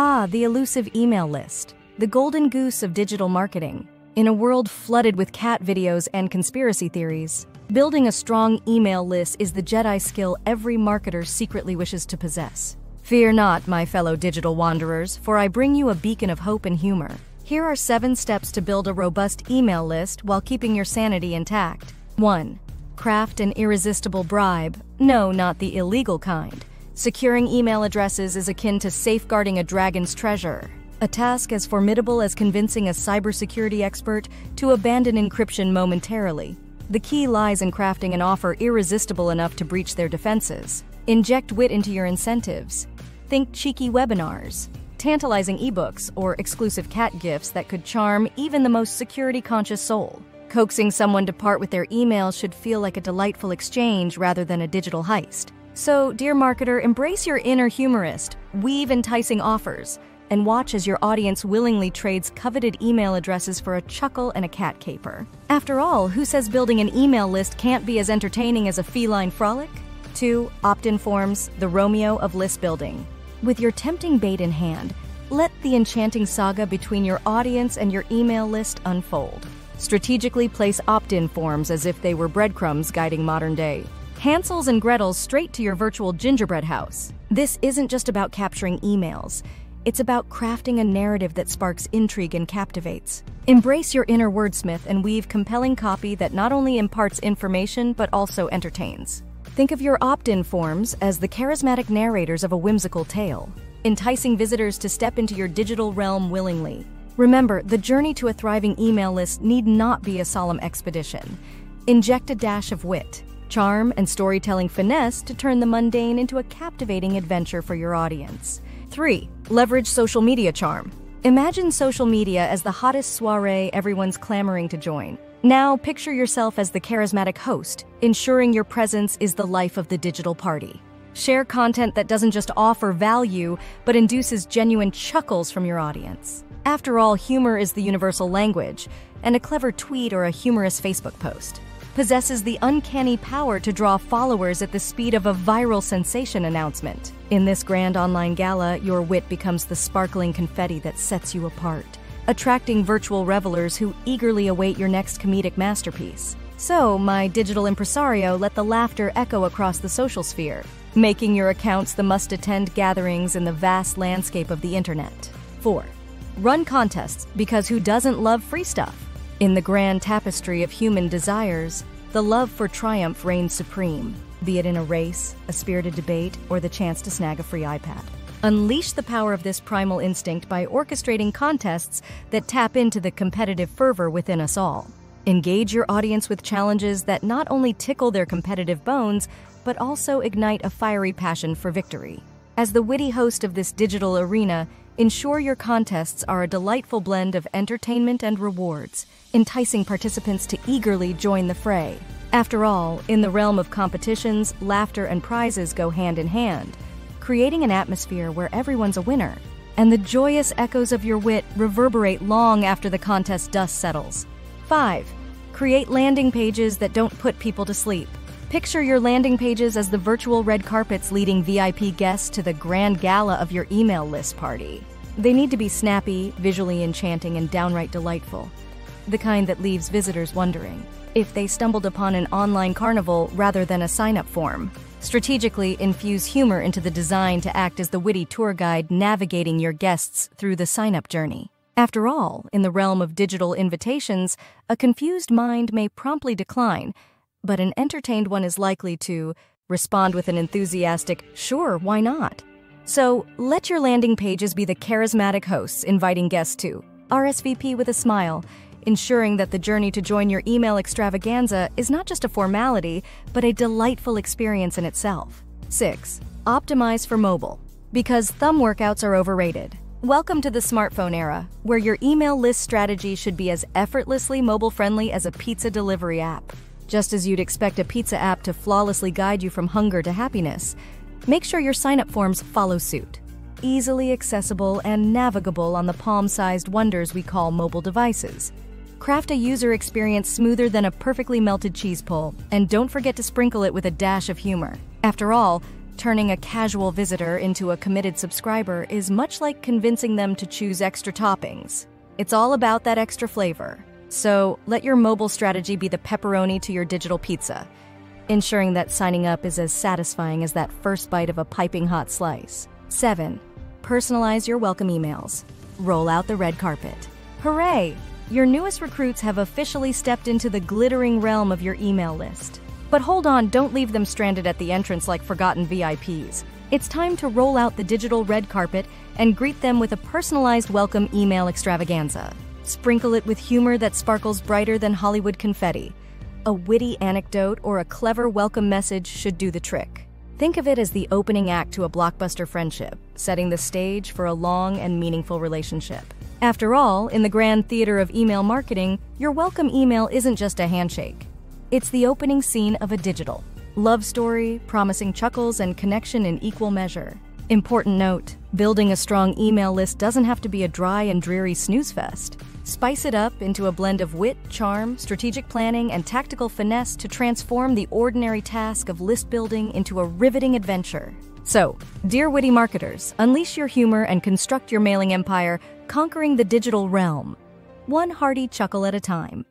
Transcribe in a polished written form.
Ah, the elusive email list, the golden goose of digital marketing. In a world flooded with cat videos and conspiracy theories, building a strong email list is the Jedi skill every marketer secretly wishes to possess. Fear not, my fellow digital wanderers, for I bring you a beacon of hope and humor. Here are 7 steps to build a robust email list while keeping your sanity intact. 1. Craft an irresistible bribe. No, not the illegal kind. Securing email addresses is akin to safeguarding a dragon's treasure, a task as formidable as convincing a cybersecurity expert to abandon encryption momentarily. The key lies in crafting an offer irresistible enough to breach their defenses. Inject wit into your incentives. Think cheeky webinars, tantalizing ebooks, or exclusive cat gifts that could charm even the most security-conscious soul. Coaxing someone to part with their email should feel like a delightful exchange rather than a digital heist. So, dear marketer, embrace your inner humorist, weave enticing offers, and watch as your audience willingly trades coveted email addresses for a chuckle and a cat caper. After all, who says building an email list can't be as entertaining as a feline frolic? 2. Opt-in forms, the Romeo of list building. With your tempting bait in hand, let the enchanting saga between your audience and your email list unfold. Strategically place opt-in forms as if they were breadcrumbs guiding modern day Hansels and Gretels straight to your virtual gingerbread house. This isn't just about capturing emails. It's about crafting a narrative that sparks intrigue and captivates. Embrace your inner wordsmith and weave compelling copy that not only imparts information but also entertains. Think of your opt-in forms as the charismatic narrators of a whimsical tale, enticing visitors to step into your digital realm willingly. Remember, the journey to a thriving email list need not be a solemn expedition. Inject a dash of wit, charm, and storytelling finesse to turn the mundane into a captivating adventure for your audience. 3. Leverage social media charm. Imagine social media as the hottest soiree everyone's clamoring to join. Now picture yourself as the charismatic host, ensuring your presence is the life of the digital party. Share content that doesn't just offer value, but induces genuine chuckles from your audience. After all, humor is the universal language, and a clever tweet or a humorous Facebook post possesses the uncanny power to draw followers at the speed of a viral sensation announcement. In this grand online gala, your wit becomes the sparkling confetti that sets you apart, attracting virtual revelers who eagerly await your next comedic masterpiece. So, my digital impresario, let the laughter echo across the social sphere, making your accounts the must-attend gatherings in the vast landscape of the internet. 4. Run contests, because who doesn't love free stuff? In the grand tapestry of human desires, the love for triumph reigns supreme, be it in a race, a spirited debate, or the chance to snag a free iPad. Unleash the power of this primal instinct by orchestrating contests that tap into the competitive fervor within us all. Engage your audience with challenges that not only tickle their competitive bones, but also ignite a fiery passion for victory. As the witty host of this digital arena, ensure your contests are a delightful blend of entertainment and rewards, enticing participants to eagerly join the fray. After all, in the realm of competitions, laughter and prizes go hand in hand, creating an atmosphere where everyone's a winner, and the joyous echoes of your wit reverberate long after the contest dust settles. 5. Create landing pages that don't put people to sleep. Picture your landing pages as the virtual red carpets leading VIP guests to the grand gala of your email list party. They need to be snappy, visually enchanting, and downright delightful. The kind that leaves visitors wondering if they stumbled upon an online carnival rather than a sign-up form. Strategically infuse humor into the design to act as the witty tour guide navigating your guests through the sign-up journey. After all, in the realm of digital invitations, a confused mind may promptly decline, but an entertained one is likely to respond with an enthusiastic, "Sure, why not?" So, let your landing pages be the charismatic hosts inviting guests to RSVP with a smile, ensuring that the journey to join your email extravaganza is not just a formality, but a delightful experience in itself. 6. Optimize for mobile. Because thumb workouts are overrated. Welcome to the smartphone era, where your email list strategy should be as effortlessly mobile-friendly as a pizza delivery app. Just as you'd expect a pizza app to flawlessly guide you from hunger to happiness, make sure your sign-up forms follow suit. Easily accessible and navigable on the palm-sized wonders we call mobile devices. Craft a user experience smoother than a perfectly melted cheese pull, and don't forget to sprinkle it with a dash of humor. After all, Turning a casual visitor into a committed subscriber is much like convincing them to choose extra toppings. It's all about that extra flavor. So let your mobile strategy be the pepperoni to your digital pizza, ensuring that signing up is as satisfying as that first bite of a piping hot slice. 7. Personalize your welcome emails. Roll out the red carpet. Hooray! Your newest recruits have officially stepped into the glittering realm of your email list. But hold on, don't leave them stranded at the entrance like forgotten VIPs. It's time to roll out the digital red carpet and greet them with a personalized welcome email extravaganza. Sprinkle it with humor that sparkles brighter than Hollywood confetti. A witty anecdote or a clever welcome message should do the trick. Think of it as the opening act to a blockbuster friendship, setting the stage for a long and meaningful relationship. After all, in the grand theater of email marketing, your welcome email isn't just a handshake. It's the opening scene of a digital love story, promising chuckles and connection in equal measure. Important note, building a strong email list doesn't have to be a dry and dreary snooze fest. Spice it up into a blend of wit, charm, strategic planning, and tactical finesse to transform the ordinary task of list building into a riveting adventure. So, dear witty marketers, unleash your humor and construct your mailing empire, conquering the digital realm, one hearty chuckle at a time.